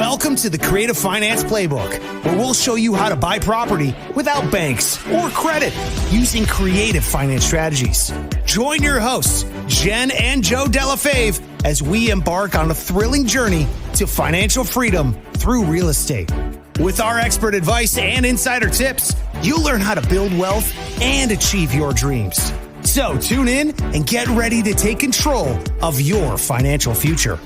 Welcome to the Creative Finance Playbook, where we'll show you how to buy property without banks or credit using creative finance strategies. Join your hosts, Jenn and Joe Delafave, as we embark on a thrilling journey to financial freedom through real estate. With our expert advice and insider tips, you'll learn how to build wealth and achieve your dreams. So tune in and get ready to take control of your financial future.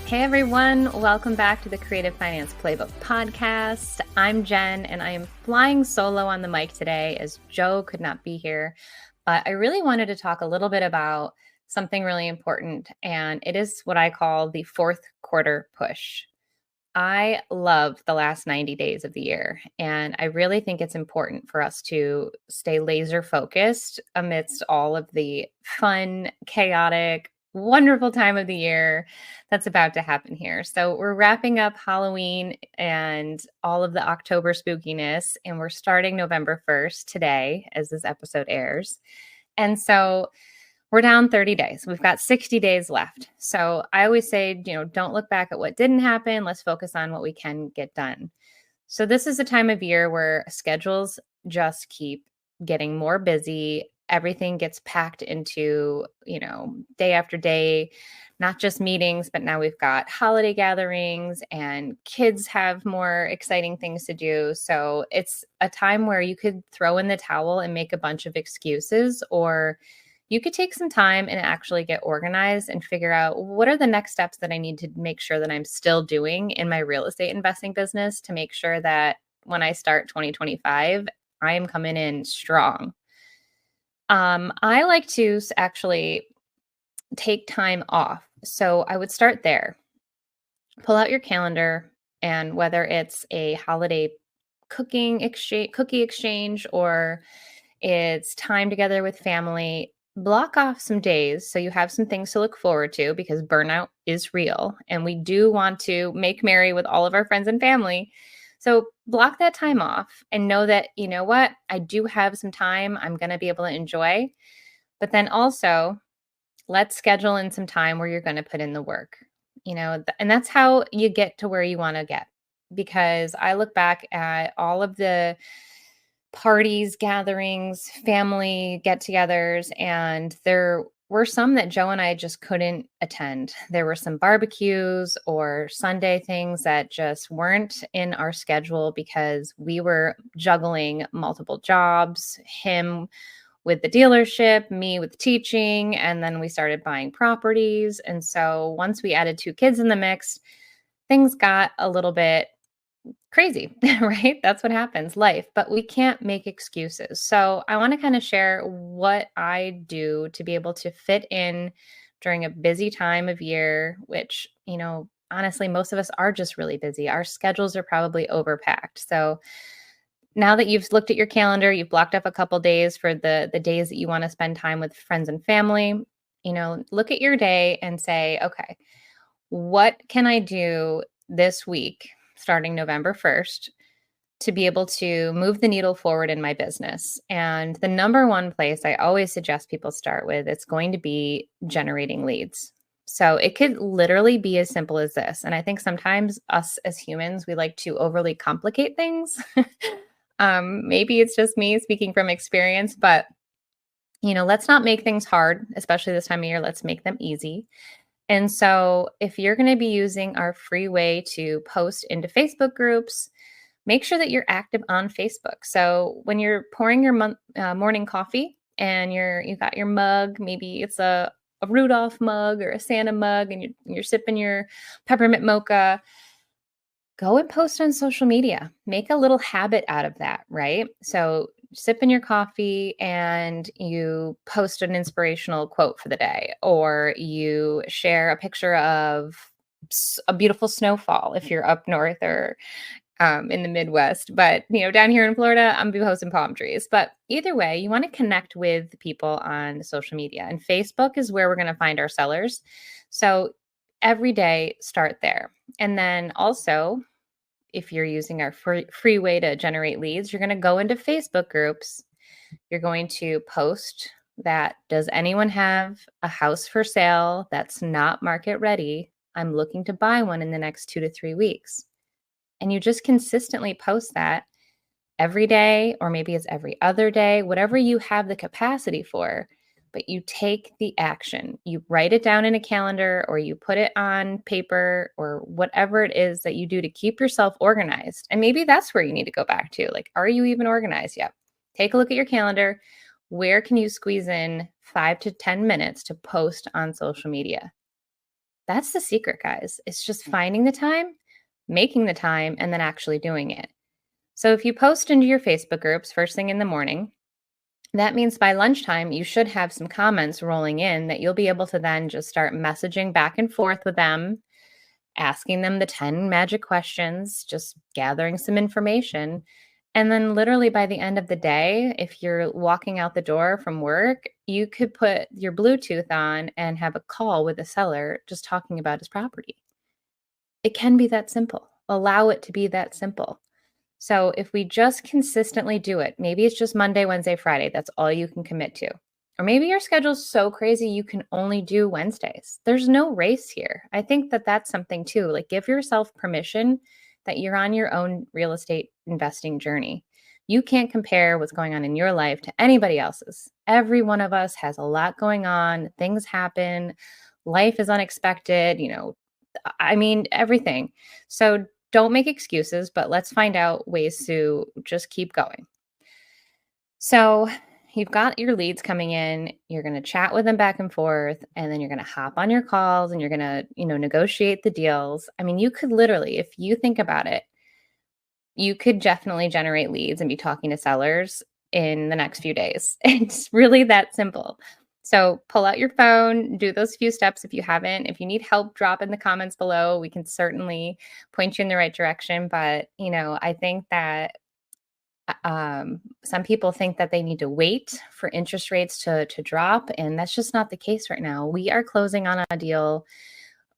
Hey everyone, welcome back to the Creative Finance Playbook podcast. I'm Jenn and I am flying solo on the mic today as Joe could not be here. But I really wanted to talk a little bit about something really important, and it is what I call the fourth quarter push. I love the last 90 days of the year, and I really think it's important for us to stay laser focused amidst all of the fun, chaotic, wonderful time of the year that's about to happen here. So we're wrapping up Halloween and all of the October spookiness, and we're starting November 1st today as this episode airs. And so we're down 30 days. We've got 60 days left. So I always say, don't look back at what didn't happen. Let's focus on what we can get done. So this is a time of year where schedules just keep getting more busy. Everything gets packed into, day after day, not just meetings, but now we've got holiday gatherings and kids have more exciting things to do. So it's a time where you could throw in the towel and make a bunch of excuses, or you could take some time and actually get organized and figure out what are the next steps that I need to make sure that I'm still doing in my real estate investing business to make sure that when I start 2025, I am coming in strong. I like to actually take time off. So I would start there. Pull out your calendar, and whether it's a holiday cookie exchange, or it's time together with family, block off some days so you have some things to look forward to, because burnout is real and we do want to make merry with all of our friends and family. So block that time off and know that, I do have some time I'm going to be able to enjoy. But then also, let's schedule in some time where you're going to put in the work, and that's how you get to where you want to get. Because I look back at all of the parties, gatherings, family get-togethers, and there were some that Joe and I just couldn't attend. There were some barbecues or Sunday things that just weren't in our schedule because we were juggling multiple jobs, him with the dealership, me with teaching, and then we started buying properties. And so once we added 2 kids in the mix, things got a little bit crazy, right? That's what happens, life, but we can't make excuses. So I want to kind of share what I do to be able to fit in during a busy time of year, which, honestly, most of us are just really busy. Our schedules are probably overpacked. So now that you've looked at your calendar, you've blocked up a couple days for the days that you want to spend time with friends and family, look at your day and say, okay, what can I do this week starting November 1st to be able to move the needle forward in my business? And the number one place I always suggest people start with, it's going to be generating leads. So it could literally be as simple as this. And I think sometimes us as humans, we like to overly complicate things. Maybe it's just me speaking from experience, but let's not make things hard, especially this time of year. Let's make them easy. And so if you're going to be using our free way to post into Facebook groups, make sure that you're active on Facebook. So when you're pouring your morning coffee and you got your mug, maybe it's a Rudolph mug or a Santa mug, and you're sipping your peppermint mocha, go and post on social media. Make a little habit out of that, right? So sipping your coffee and you post an inspirational quote for the day, or you share a picture of a beautiful snowfall if you're up north or in the Midwest. But, down here in Florida, I'm posting palm trees. But either way, you want to connect with people on social media. And Facebook is where we're going to find our sellers. So every day, start there. And then also, if you're using our free way to generate leads, you're going to go into Facebook groups You're going to post that, does anyone have a house for sale that's not market ready? I'm looking to buy one in the next 2 to 3 weeks. And you just consistently post that every day, or maybe it's every other day, whatever you have the capacity for, but you take the action. You write it down in a calendar, or you put it on paper, or whatever it is that you do to keep yourself organized. And maybe that's where you need to go back to. Like, are you even organized yet? Take a look at your calendar. Where can you squeeze in 5 to 10 minutes to post on social media? That's the secret, guys. It's just finding the time, making the time, and then actually doing it. So if you post into your Facebook groups first thing in the morning, that means by lunchtime, you should have some comments rolling in that you'll be able to then just start messaging back and forth with them, asking them the 10 magic questions, just gathering some information. And then literally by the end of the day, if you're walking out the door from work, you could put your Bluetooth on and have a call with a seller just talking about his property. It can be that simple. Allow it to be that simple. So if we just consistently do it, maybe it's just Monday, Wednesday, Friday. That's all you can commit to. Or maybe your schedule's so crazy you can only do Wednesdays. There's no race here. I think that that's something too. Like, give yourself permission that you're on your own real estate investing journey. You can't compare what's going on in your life to anybody else's. Every one of us has a lot going on. Things happen. Life is unexpected, I mean, everything. So don't make excuses, but let's find out ways to just keep going. So you've got your leads coming in, you're going to chat with them back and forth, and then you're going to hop on your calls and you're going to, negotiate the deals. I mean, you could literally, if you think about it, you could definitely generate leads and be talking to sellers in the next few days. It's really that simple. So pull out your phone, do those few steps if you haven't. If you need help, drop in the comments below. We can certainly point you in the right direction. But, I think that some people think that they need to wait for interest rates to drop. And that's just not the case right now. We are closing on a deal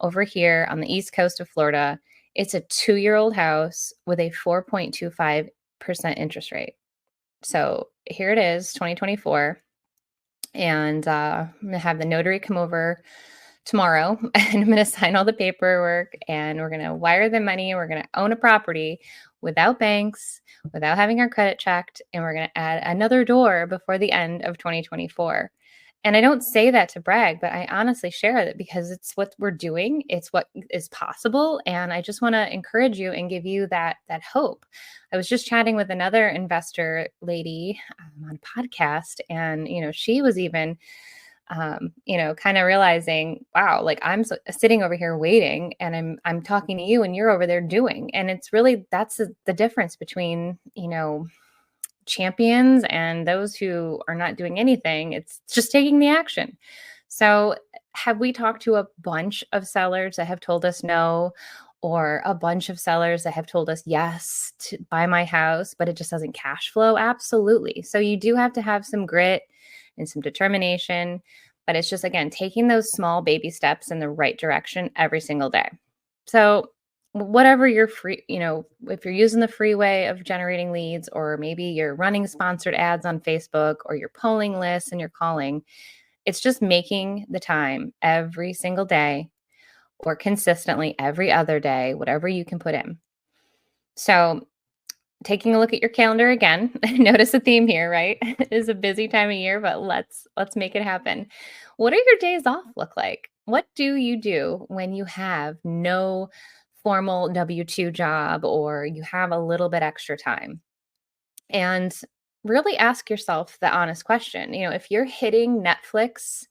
over here on the east coast of Florida. It's a 2-year-old house with a 4.25% interest rate. So here it is, 2024. And I'm going to have the notary come over tomorrow, and I'm going to sign all the paperwork, and we're going to wire the money. And we're going to own a property without banks, without having our credit checked. And we're going to add another door before the end of 2024. And I don't say that to brag, but I honestly share that because it's what we're doing. It's what is possible. And I just want to encourage you and give you that hope. I was just chatting with another investor lady on a podcast, and, she was even, kind of realizing, wow, like sitting over here waiting, and I'm talking to you and you're over there doing. And it's really, that's the difference between, champions and those who are not doing anything. It's just taking the action. So have we talked to a bunch of sellers that have told us no, or a bunch of sellers that have told us yes to buy my house, but it just doesn't cash flow? Absolutely. So you do have to have some grit and some determination, but it's just, again, taking those small baby steps in the right direction every single day. So whatever you're free, if you're using the free way of generating leads, or maybe you're running sponsored ads on Facebook, or you're polling lists and you're calling, it's just making the time every single day, or consistently every other day, whatever you can put in. So taking a look at your calendar again, notice a theme here, right? It is a busy time of year, but let's make it happen. What are your days off look like? What do you do when you have no formal W-2 job, or you have a little bit extra time? And really ask yourself the honest question. If you're hitting Netflix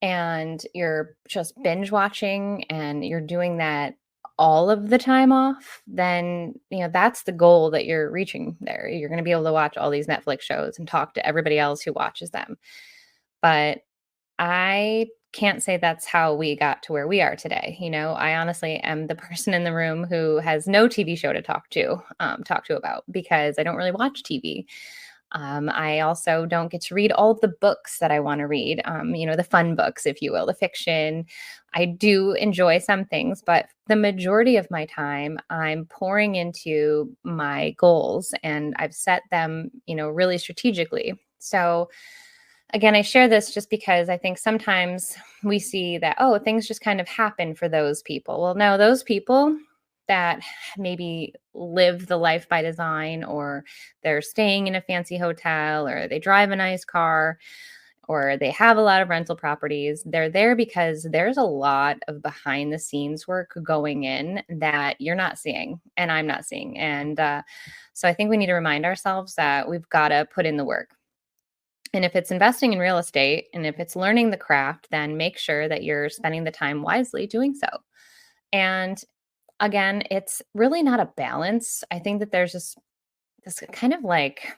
and you're just binge watching and you're doing that all of the time off, then, that's the goal that you're reaching there. You're going to be able to watch all these Netflix shows and talk to everybody else who watches them. But I can't say that's how we got to where we are today. I honestly am the person in the room who has no TV show to talk to about, because I don't really watch TV. I also don't get to read all of the books that I want to read, the fun books, if you will, the fiction. I do enjoy some things, but the majority of my time I'm pouring into my goals and I've set them, really strategically. So, again, I share this just because I think sometimes we see that, oh, things just kind of happen for those people. Well, no, those people that maybe live the life by design, or they're staying in a fancy hotel, or they drive a nice car, or they have a lot of rental properties, they're there because there's a lot of behind the scenes work going in that you're not seeing and I'm not seeing. And so I think we need to remind ourselves that we've got to put in the work. And if it's investing in real estate and if it's learning the craft, then make sure that you're spending the time wisely doing so. And again, it's really not a balance. I think that there's this kind of like,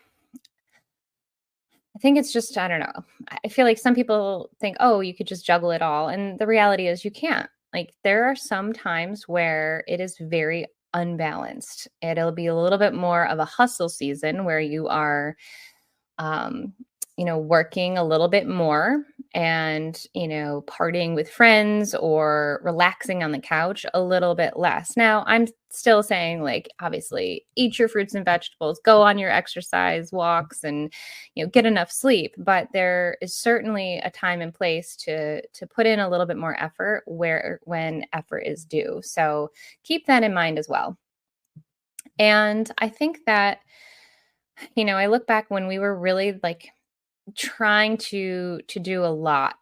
I think it's just, I don't know. I feel like some people think, oh, you could just juggle it all. And the reality is you can't. Like, there are some times where it is very unbalanced. It'll be a little bit more of a hustle season where you are um, working a little bit more and, partying with friends or relaxing on the couch a little bit less. Now, I'm still saying, like, obviously, eat your fruits and vegetables, go on your exercise walks, and, get enough sleep. But there is certainly a time and place to put in a little bit more effort when effort is due. So keep that in mind as well. And I think that, I look back when we were really like trying to do a lot.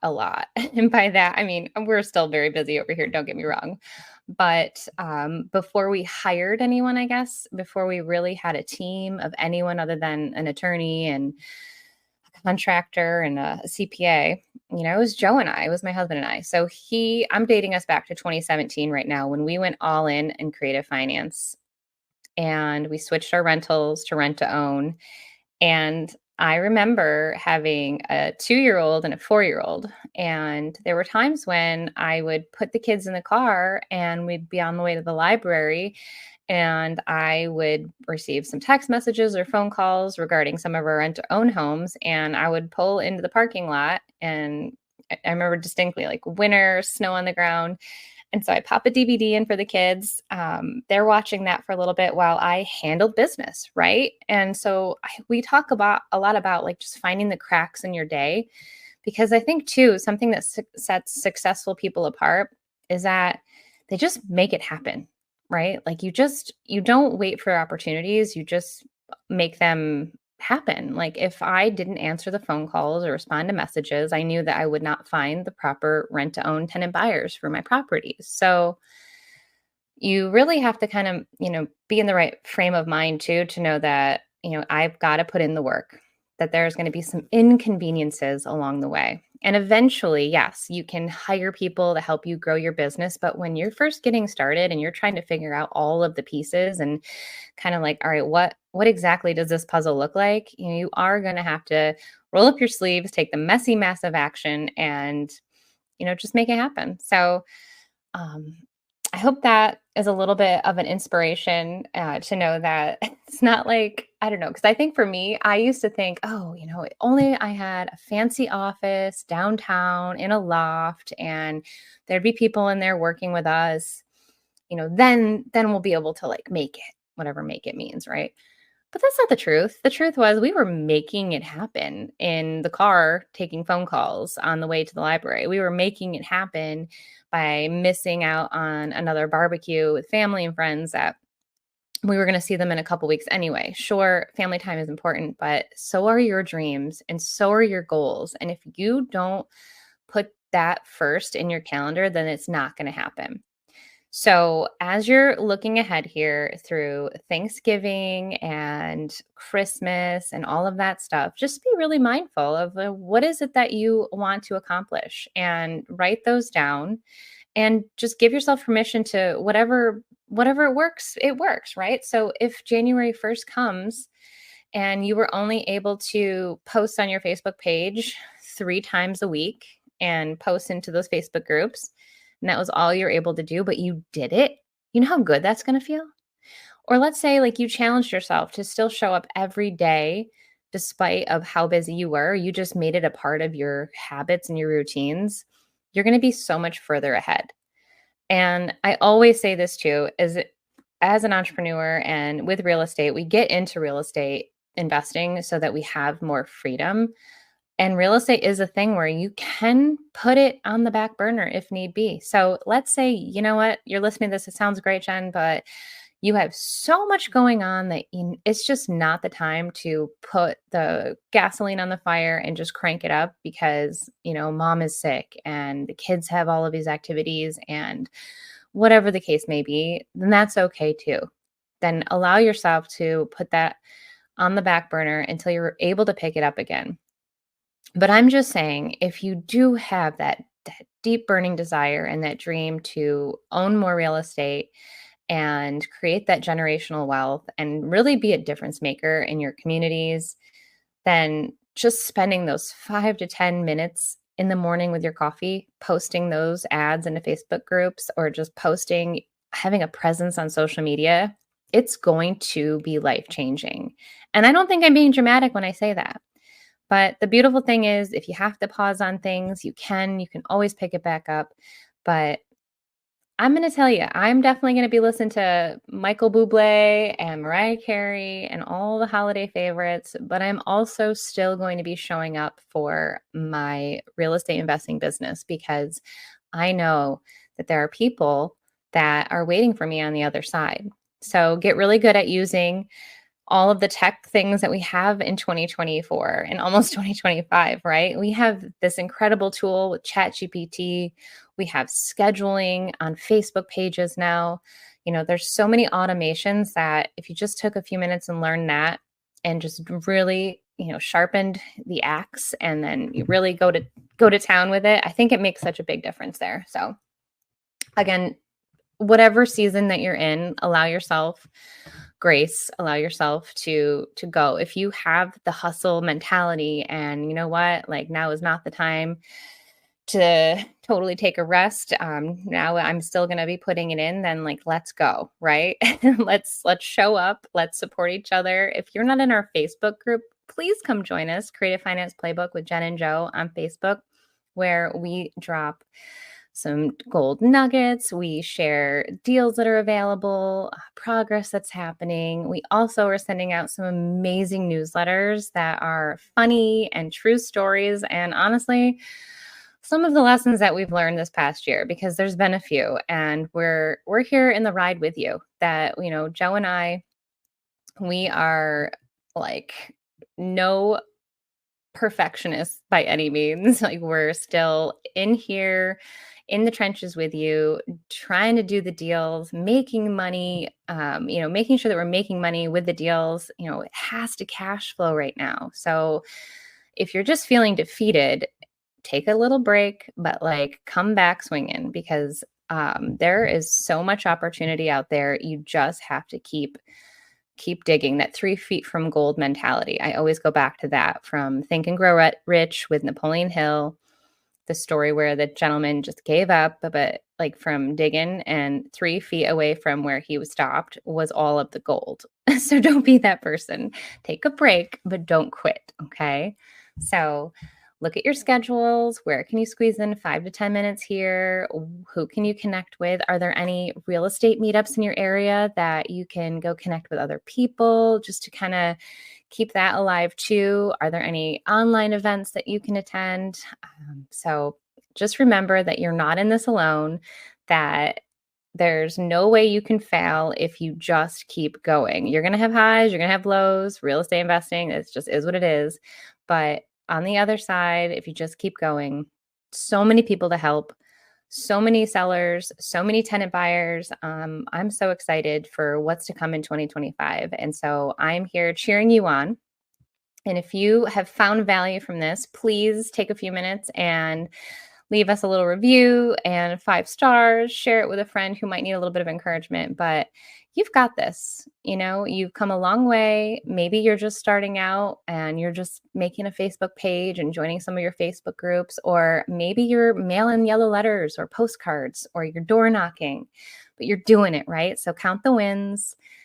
And by that, I mean, we're still very busy over here, don't get me wrong. But before we hired anyone, I guess, before we really had a team of anyone other than an attorney and a contractor and a CPA, it was Joe and I, it was my husband and I. So I'm dating us back to 2017 right now when we went all in creative finance and we switched our rentals to rent to own. And I remember having a 2-year-old and a 4-year-old. And there were times when I would put the kids in the car and we'd be on the way to the library. And I would receive some text messages or phone calls regarding some of our rent to own homes. And I would pull into the parking lot. And I remember distinctly, like, winter, snow on the ground. And so I pop a DVD in for the kids. They're watching that for a little bit while I handled business, right? And so we talk about a lot about, like, just finding the cracks in your day, because I think too something that sets successful people apart is that they just make it happen, right? Like, you don't wait for opportunities, you just make them happen. Like, if I didn't answer the phone calls or respond to messages, I knew that I would not find the proper rent to own tenant buyers for my properties. So you really have to kind of, be in the right frame of mind too, to know that, I've got to put in the work, that there's going to be some inconveniences along the way. And eventually, yes, you can hire people to help you grow your business. But when you're first getting started and you're trying to figure out all of the pieces and kind of like, all right, what exactly does this puzzle look like? You are going to have to roll up your sleeves, take the messy, massive action, and, just make it happen. So, um, I hope that is a little bit of an inspiration to know that it's not like, I don't know, because I think for me, I used to think, oh, only I had a fancy office downtown in a loft and there'd be people in there working with us, then we'll be able to, like, make it, whatever make it means, right? But that's not the truth. The truth was we were making it happen in the car, taking phone calls on the way to the library. We were making it happen by missing out on another barbecue with family and friends that we were going to see them in a couple weeks anyway. Sure, family time is important, but so are your dreams and so are your goals. And if you don't put that first in your calendar, then it's not going to happen. So, as you're looking ahead here through Thanksgiving and Christmas and all of that stuff, just be really mindful of what is it that you want to accomplish, and write those down, and just give yourself permission to whatever it works, right? So, if January 1st comes and you were only able to post on your Facebook page 3 times a week and post into those Facebook groups, and that was all you're able to do, but you did it, you know how good that's going to feel? Or let's say, like, you challenged yourself to still show up every day despite of how busy you were, you just made it a part of your habits and your routines, you're going to be so much further ahead. And I always say this too, is as an entrepreneur and with real estate, we get into real estate investing so that we have more freedom. And real estate is a thing where you can put it on the back burner if need be. So let's say, you know what, you're listening to this, it sounds great, Jen, but you have so much going on that it's just not the time to put the gasoline on the fire and just crank it up because, mom is sick and the kids have all of these activities and whatever the case may be, then that's okay too. Then allow yourself to put that on the back burner until you're able to pick it up again. But I'm just saying, if you do have that deep burning desire and that dream to own more real estate and create that generational wealth and really be a difference maker in your communities, then just spending those 5 to 10 minutes in the morning with your coffee, posting those ads into Facebook groups or just posting, having a presence on social media, it's going to be life changing. And I don't think I'm being dramatic when I say that. But the beautiful thing is, if you have to pause on things, you can always pick it back up. But I'm going to tell you, I'm definitely going to be listening to Michael Bublé and Mariah Carey and all the holiday favorites, but I'm also still going to be showing up for my real estate investing business because I know that there are people that are waiting for me on the other side. So get really good at using all of the tech things that we have in 2024 and almost 2025, right? We have this incredible tool with ChatGPT. We have scheduling on Facebook pages now. There's so many automations that if you just took a few minutes and learned that and just really, sharpened the axe and then you really go to town with it, I think it makes such a big difference there. So again, whatever season that you're in, allow yourself grace, allow yourself to go. If you have the hustle mentality and you know what, like now is not the time to totally take a rest. Now I'm still going to be putting it in, then like, let's go. Right. let's show up. Let's support each other. If you're not in our Facebook group, please come join us. Creative Finance Playbook with Jenn and Joe on Facebook, where we drop some gold nuggets. We share deals that are available, progress that's happening. We also are sending out some amazing newsletters that are funny and true stories. And honestly, some of the lessons that we've learned this past year, because there's been a few, and we're here in the ride with you. That, Joe and I, we are like no perfectionists by any means. Like we're still in here in the trenches with you, trying to do the deals, making money, making sure that we're making money with the deals. It has to cash flow right now. So if you're just feeling defeated, take a little break, but like come back swinging because there is so much opportunity out there. You just have to keep digging. That 3 feet from gold mentality. I always go back to that from Think and Grow Rich with Napoleon Hill, the story where the gentleman just gave up, but like from digging and 3 feet away from where he was stopped was all of the gold. So don't be that person. Take a break, but don't quit. Okay. So look at your schedules. Where can you squeeze in 5 to 10 minutes here? Who can you connect with? Are there any real estate meetups in your area that you can go connect with other people just to kind of keep that alive too? Are there any online events that you can attend? So just remember that you're not in this alone, that there's no way you can fail if you just keep going. You're going to have highs, you're going to have lows. Real estate investing, it just is what it is. But on the other side, if you just keep going, so many people to help, so many sellers, so many tenant buyers. I'm so excited for what's to come in 2025. And so I'm here cheering you on. And if you have found value from this, please take a few minutes and leave us a little review and 5 stars, share it with a friend who might need a little bit of encouragement, but you've got this. You've come a long way. Maybe you're just starting out and you're just making a Facebook page and joining some of your Facebook groups, or maybe you're mailing yellow letters or postcards or you're door knocking, but you're doing it, right? So count the wins.